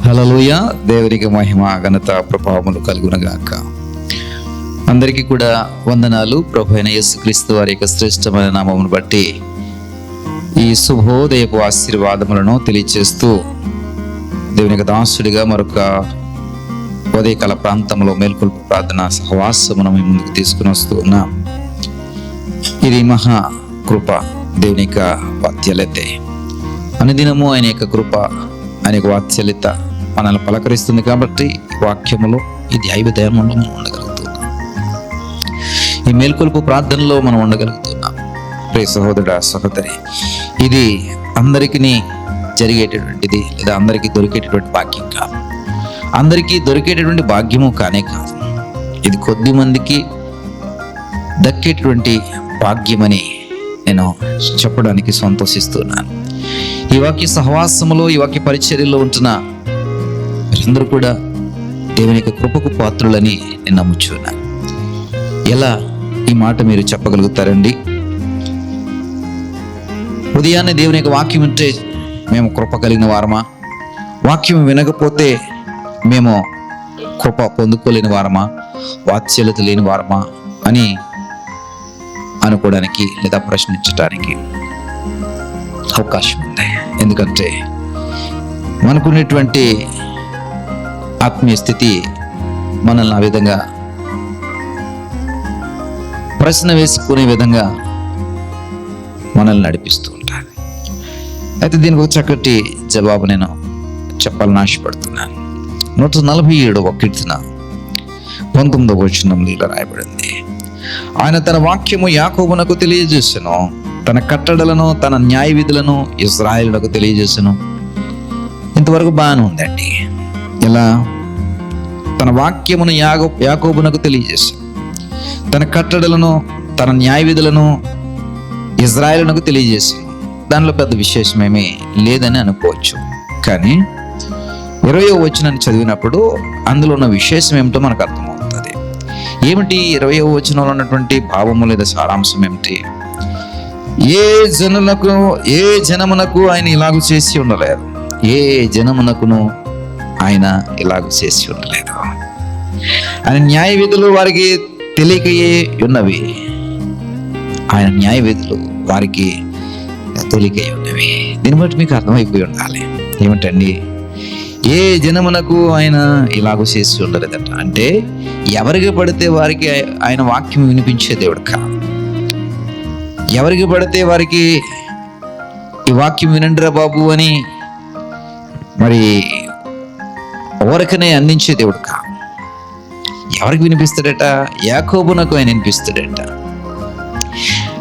హల్లెలూయా. దేవునికి మహిమ ఘనత ప్రభావములు కలుగునగాక. అందరికీ కూడా వందనాలు. ప్రభువైన యేసుక్రీస్తు వారి యొక్క శ్రేష్టమైన నామమును బట్టి ఈ శుభోదయపు ఆశీర్వాదములను తెలియచేస్తూ దేవుని యొక్క దాసుడిగా మరొక ఉదయకాల ప్రాంతంలో మేల్కొల్పు ప్రార్థన సహవాసమును మీ ముందుకు తీసుకుని వస్తూ ఉన్నాం. ఇది మహా కృప, దేవుని యొక్క వాత్సల్యతే. అనుదినము ఆయన యొక్క కృప, ఆయన యొక్క వాత్సల్యత మనల్ని పలకరిస్తుంది. కాబట్టి వాక్యములో ఈ దైవదయంలో మనం ఉండగలుగుతున్నాం. ఈ మేల్కొల్పు ప్రార్థనలో మనం ఉండగలుగుతున్నాం. ప్రియ సహోదరుడా, సహోదరి, ఇది అందరికీ జరిగేటటువంటిది లేదా అందరికీ దొరికేటటువంటి భాగ్యం కాదు. అందరికీ దొరికేటటువంటి భాగ్యము కానే కాదు. ఇది కొద్ది మందికి దక్కేటటువంటి భాగ్యమని నేను చెప్పడానికి సంతోషిస్తున్నాను. ఈ వాక్య సహవాసములో, ఈ వాక్య పరిచర్యలో ఉంటున్న అందరూ కూడా దేవుని యొక్క కృపకు పాత్రులని నేను నమ్ముచున్నాను. ఎలా ఈ మాట మీరు చెప్పగలుగుతారండి? ఉదయాన్నే దేవుని యొక్క వాక్యం వింటే మేము కృప కలిగిన వారమా? వాక్యం వినకపోతే మేము కృప పొందుకోలేని వారమా? వాత్సల్యత లేని వారమా అని అనుకోవడానికి లేదా ప్రశ్నించడానికి అవకాశం ఉంది. ఎందుకంటే మనకున్నటువంటి ఆత్మీయ స్థితి మనల్ని ఆ విధంగా ప్రశ్న వేసుకునే విధంగా మనల్ని నడిపిస్తూ ఉంటారు. అయితే దీనికి ఒక చక్కటి జవాబు నేను చెప్పాలని ఆశపడుతున్నాను. 147వ కీర్తన 19వ వచనంలో ఇలా రాయబడింది: ఆయన తన వాక్యము యాకోబునకు తెలియజేసెను, తన కట్టడలను తన న్యాయ విధులను ఇశ్రాయేలునకు తెలియజేసెను. ఇంతవరకు బాగానే ఉందండి. ఇలా తన వాక్యమును యాకోబునకు తెలియజేసాను, తన కట్టడలను తన న్యాయ విధులను ఇశ్రాయేలునకు తెలియజేసాను. దానిలో పెద్ద విశేషమేమీ లేదని అనుకోవచ్చు. కానీ 20వ వచనాన్ని చదివినప్పుడు అందులో ఉన్న విశేషం ఏమిటో మనకు అర్థమవుతుంది. ఏమిటి 20వ వచనంలో ఉన్నటువంటి భావము లేదా సారాంశం ఏమిటి? ఏ జనమునకు ఆయన ఇలాగూ చేసి ఉండలేదు. ఏ జనమునకును ఆయన ఇలాగూ చేసి ఉండలేదు. ఆయన న్యాయ విధులు వారికి తెలియకయే ఉన్నవి. ఆయన న్యాయ విధులు వారికి తెలియకయే ఉన్నవి. దీన్ని బట్టి మీకు అర్థమైపోయి ఉండాలి. ఏమిటండి? ఏ జనమునకు ఆయన ఇలాగూ చేసి ఉండలేదట. అంటే ఎవరికి పడితే వారికి ఆయన వాక్యం వినిపించే దేవుడు కాదు. ఎవరికి పడితే వారికి ఈ వాక్యం వినండిరా బాబు అని మరి ఎవరికనే అందించే దేవుడు కాదు. ఎవరికి వినిపిస్తాడట? యాకోబునకు ఆయన వినిపిస్తాడట.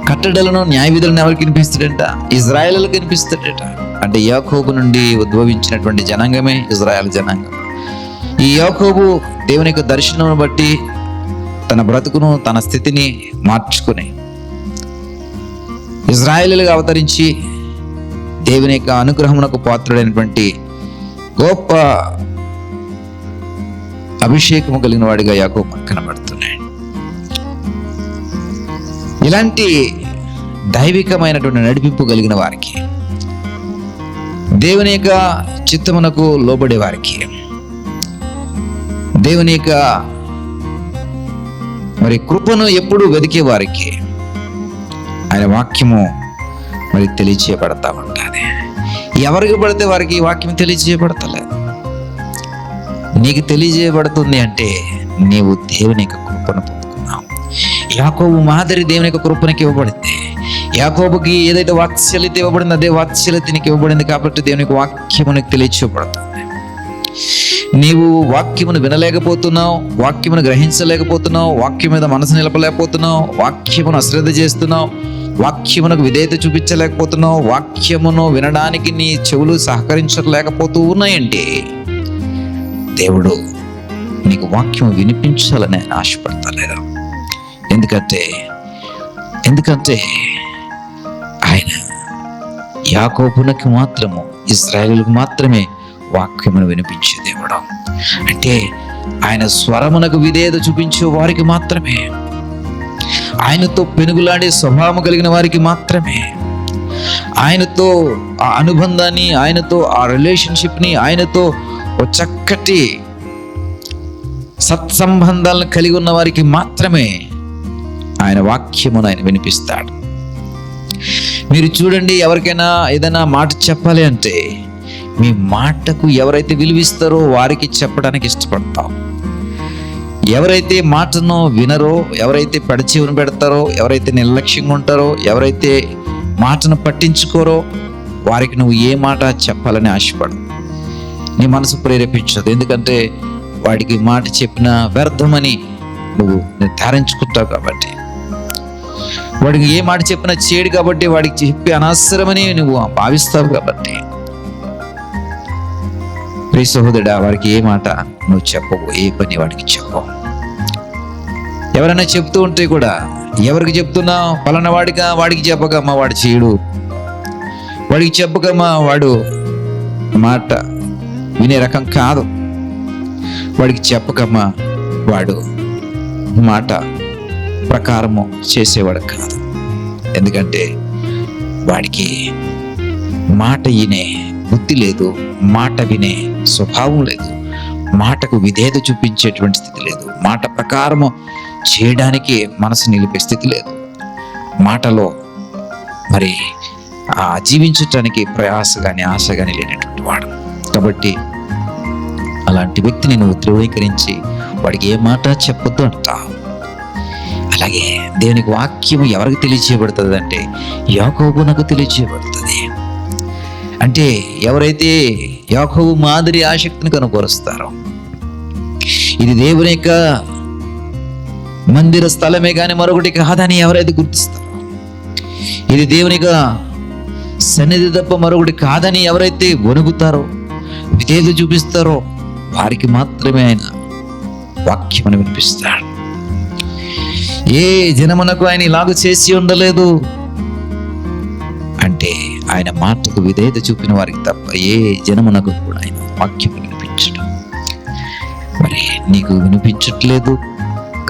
కట్టడలను న్యాయ విధులను ఎవరికి వినిపిస్తాడట? ఇజ్రాయేలులకు వినిపిస్తాడట. అంటే యాకోబు నుండి ఉద్భవించినటువంటి జనాంగమే ఇజ్రాయేల్ జనాంగం. ఈ యాకోబు దేవుని యొక్క దర్శనం బట్టి తన బ్రతుకును, తన స్థితిని మార్చుకుని ఇజ్రాయేలుగా అవతరించి దేవుని యొక్క అనుగ్రహమునకు పాత్రుడైనటువంటి గొప్ప అభిషేకము కలిగిన వాడిగా యాకోబు కనబడుతున్నాడు. ఇలాంటి దైవికమైనటువంటి నడిపింపు కలిగిన వారికి, దేవుని యొక్క చిత్తమునకు లోబడే వారికి, దేవుని యొక్క మరి కృపను ఎప్పుడు వెతికే వారికి ఆయన వాక్యము మరి తెలియచేయబడతా ఉంటుంది. ఎవరికి పడితే వారికి ఈ వాక్యం తెలియజేయబడతలేదు. నీకు తెలియజేయబడుతుంది అంటే నీవు దేవుని యొక్క కృపను పొందుకున్నావు. యాకోబు మాదిరి దేవుని యొక్క కృపనికి ఇవ్వబడింది. యాకోబుకి ఏదైతే వాత్సల్యత ఇవ్వబడింది అదే వాత్సల్యత నీకు ఇవ్వబడింది. కాబట్టి దేవుని యొక్క వాక్యమునికి తెలియచేయబడుతుంది. నీవు వాక్యమును వినలేకపోతున్నావు, వాక్యమును గ్రహించలేకపోతున్నావు, వాక్యం మీద మనసు నిలపలేకపోతున్నావు, వాక్యమును అశ్రద్ధ చేస్తున్నావు, వాక్యమునకు విధేయత చూపించలేకపోతున్నావు, వాక్యమును వినడానికి నీ చెవులు సహకరించలేకపోతూ ఉన్నాయండి. దేవుడు నీకు వాక్యం వినిపించాలని ఆయన ఆశపడతలేదు. ఎందుకంటే ఆయన యాకోబునకు మాత్రము, ఇశ్రాయేలుకు మాత్రమే వాక్యమును వినిపించే దేవుడు. అంటే ఆయన స్వరమునకు విధేయత చూపించే వారికి మాత్రమే, ఆయనతో పెనుగులాడే స్వభావం కలిగిన వారికి మాత్రమే, ఆయనతో ఆ అనుబంధాన్ని, ఆయనతో ఆ రిలేషన్షిప్ని, ఆయనతో ఓ చక్కటి సత్సంబంధాలను కలిగి ఉన్న వారికి మాత్రమే ఆయన వాక్యమును ఆయన వినిపిస్తాడు. మీరు చూడండి, ఎవరికైనా ఏదైనా మాట చెప్పాలి అంటే మీ మాటకు ఎవరైతే విలువిస్తారో వారికి చెప్పడానికి ఇష్టపడతాం. ఎవరైతే మాటను వినరో, ఎవరైతే పెడచెవిన పెడతారో, ఎవరైతే నిర్లక్ష్యంగా ఉంటారో, ఎవరైతే మాటను పట్టించుకోరో వారికి నువ్వు ఏ మాట చెప్పాలని ఆశపడవు. నీ మనసు ప్రేరేపించదు. ఎందుకంటే వాడికి మాట చెప్పిన వ్యర్థమని నువ్వు నిర్ధారించుకుంటావు కాబట్టి. వాడికి ఏ మాట చెప్పినా చేయడు కాబట్టి, వాడికి చెప్పి అనవసరమని నువ్వు భావిస్తావు కాబట్టి. ప్రియ సహోదరుడా, వారికి ఏ మాట నువ్వు చెప్పవు, ఏ పని వాడికి చెప్పవు. ఎవరైనా చెప్తూ ఉంటే కూడా ఎవరికి చెప్తున్నావు? పలానా వాడికి చెప్పకమ్మా వాడు చేయడు, వాడికి చెప్పకమ్మా వాడు మాట వినే రకం కాదు, వాడికి చెప్పకమ్మా వాడు మాట ప్రకారము చేసేవాడు కాదు. ఎందుకంటే వాడికి మాట వినే బుద్ధి లేదు, మాట వినే స్వభావం లేదు, మాటకు విధేయత చూపించేటువంటి స్థితి లేదు, మాట ప్రకారము చేయడానికి మనసు నిలిపే స్థితి లేదు, మాటలో మరి జీవించటానికి ప్రయాస కానీ ఆశ కానీ లేనటువంటి వాడు. కాబట్టి అలాంటి వ్యక్తిని నువ్వు ధృవీకరించి వాడికి ఏ మాట చెప్పొద్దు అంటావు. అలాగే దేవునికి వాక్యము ఎవరికి తెలియజేయబడుతుంది అంటే యాకోబునకు తెలియజేయబడుతుంది. అంటే ఎవరైతే యాకోబు మాదిరి ఆసక్తిని కనుగొరుస్తారో, ఇది దేవుని యొక్క మందిర స్థలమే కానీ మరొకటి కాదని ఎవరైతే గుర్తిస్తారో, ఇది దేవుని యొక్క సన్నిధి తప్ప మరొకటి కాదని ఎవరైతే వణుకుతారో, విధేయత చూపిస్తారో వారికి మాత్రమే ఆయన వాక్యమును వినిపిస్తాడు. ఏ జనమునకు ఆయన ఇలాగ చేసి ఉండలేదు అంటే ఆయన మాటకు విధేయత చూపిన వారికి తప్ప ఏ జనమునకు కూడా ఆయన వాక్యం వినిపించడం. మరి నీకు వినిపించట్లేదు,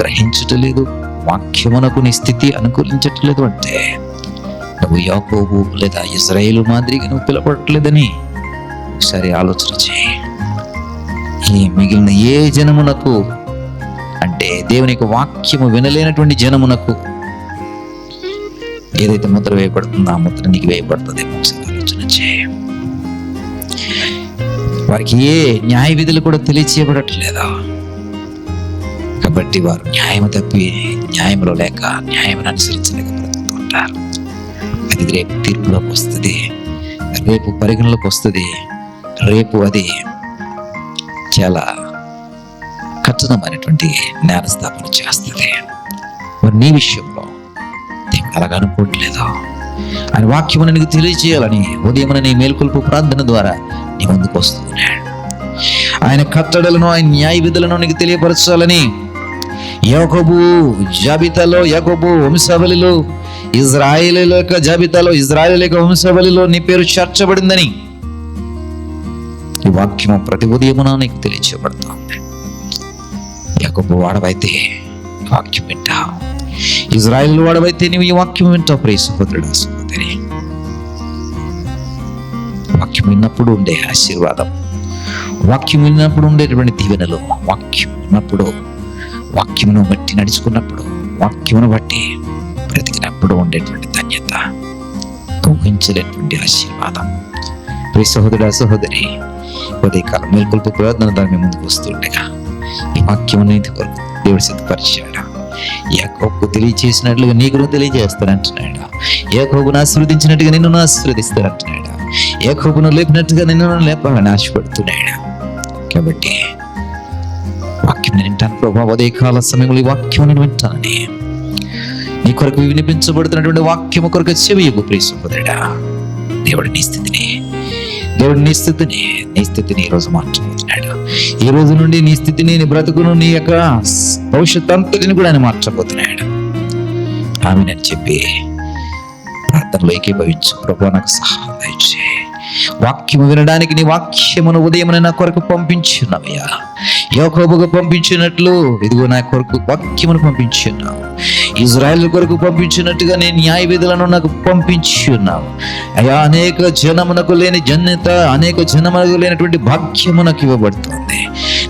గ్రహించట్లేదు, వాక్యమునకు నీ స్థితి అనుకూలించట్లేదు అంటే నువ్వు యాకోబు లేదా ఇశ్రాయేలు మాదిరిగా నువ్వు పిలపడట్లేదని ఒకసారి ఆలోచన చేయి. ఈ మిగిలిన ఏ జనమునకు అంటే దేవుని యొక్క వాక్యము వినలేనటువంటి జనమునకు ఏదైతే ముద్ర వేయబడుతుందో ఆ ముద్ర నీకు వేయబడుతుందేమో ఒకసారి ఆలోచన చేయి. వారికి ఏ న్యాయ విధులు కూడా తెలియచేయబడట్లేదా? కాబట్టి వారు న్యాయము తప్పి న్యాయంలో లేక న్యాయమును అనుసరించలేక బ్రతుకుతూ ఉంటారు. అది రేపు తీర్పులోకి వస్తుంది, రేపు పరిగణలోకి వస్తుంది, రేపు అది చాలా కఠినమైనటువంటి జ్ఞానస్థాపన చేస్తుంది. మరి నీ విషయంలో దేవుడు అలాగ అనుకోవట్లేదు. ఆయన వాక్యమును నీకు తెలియజేయాలని ఉదయమున నీ మేల్కొల్పు ప్రార్థన ద్వారా నీ ముందుకు వస్తున్నాడు. ఆయన కట్టడలను, ఆయన న్యాయ విధులను నీకు తెలియపరచాలని యాకోబు జాబితాలో, యాకోబు వంశావళిలో, ఇజ్రాయేలీల యొక్క జాబితాలో, ఇజ్రాయేలీల యొక్క వంశావళిలో నీ పేరు చేర్చబడిందని ఈ వాక్యము ప్రతి ఉదయమున నీకు తెలియచేయబడతా ఉంది. యాకోబు వాడవైతే వాక్యం వింటావు, ఇజ్రాయేలు వాడవైతే నీవు ఈ వాక్యం వింటావు. ప్రియ సహోదరుడా, సహోదరి, వాక్యం విన్నప్పుడు ఉండే ఆశీర్వాదం, వాక్యం విన్నప్పుడు ఉండేటువంటి దీవెనలు, వాక్యం విన్నప్పుడు, వాక్యమును బట్టి నడుచుకున్నప్పుడు, వాక్యమును బట్టి బ్రతికినప్పుడు ఉండేటువంటి ధన్యత, ఊహించలేటువంటి ఆశీర్వాదం. ప్రియ సహోదరుడా, సహోదరి, ఉదయకాలం మేల్కొల్పు ప్రార్థన దాని ముందుకు వస్తుండగా ఈ వాక్యం నీతి కొరకు దేవుడు సిద్ధపరిచాడు. యాకోబుకు తెలియజేసినట్లుగా నీకు తెలియజేస్తానంటున్నాడు. యాకోబును ఆశీర్వదించినట్టుగా నిన్ను ఆశీర్వదిస్తానంటున్నాడు. యాకోబును లేపినట్టుగా నిన్ను లేపాలని ఆశపడుతున్నాడు. కాబట్టి వాక్యం నేను వింటాను ప్రభా, ఉదయకాల సమయంలో ఈ వాక్యం నేను వింటానని నీ కొరకు వినిపించబడుతున్నటువంటి వాక్యము కొరకు చెవియకు. ప్రియ సహోదరుడా, దేవుడు నీ స్థితిని ఈరోజు మార్చబోతున్నాడు. ఈ రోజు నుండి నీ స్థితిని, నీ బ్రతుకును, నీ యొక్క భవిష్యత్ అంతటిని కూడా ఆయన మార్చబోతున్నాడు. ఆమె నేను చెప్పి ప్రార్థనలో ఏకీభవించు. ప్రభువా, నాకు సహాయం దయచేయి. వాక్యము వినడానికి నీ వాక్యమును ఉదయం నా కొరకు పంపించున్నావయ్యా. యాకోబుకు పంపించినట్లు ఇదిగో నా కొరకు వాక్యమును పంపించున్నావు. ఇజ్రాయెల్ కొరకు పంపించినట్టుగా నీ న్యాయ విధులను నాకు పంపించి ఉన్నావు అయ్యా. అనేక జనమునకు లేని జన్యత, అనేక జనమునకు లేనటువంటి భాగ్యము నాకు ఇవ్వబడుతుంది.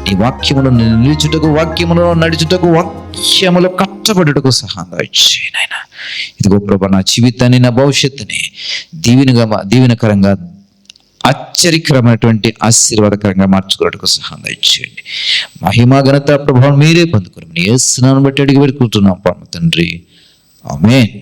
నీ వాక్యమును నిలుచుటకు, వాక్యమును నడుచుటకు, వాక్యములో కట్టబడుటకు సహాయం దయచేయి నాయనా. ఇదిగో ప్రభా, నా జీవితాన్ని, నా భవిష్యత్తుని దీవెనకరంగా, ఆశ్చర్యకరమైనటువంటి ఆశీర్వాదకరంగా మార్చుకోవడానికి సహాయం దయచేయండి. మహిమ ఘనత ప్రభావం మీరే పొందుకోండి. యేసు నామమున బట్టి అడిగి పెట్టుకుంటున్నాం పరమ తండ్రి, ఆమేన్.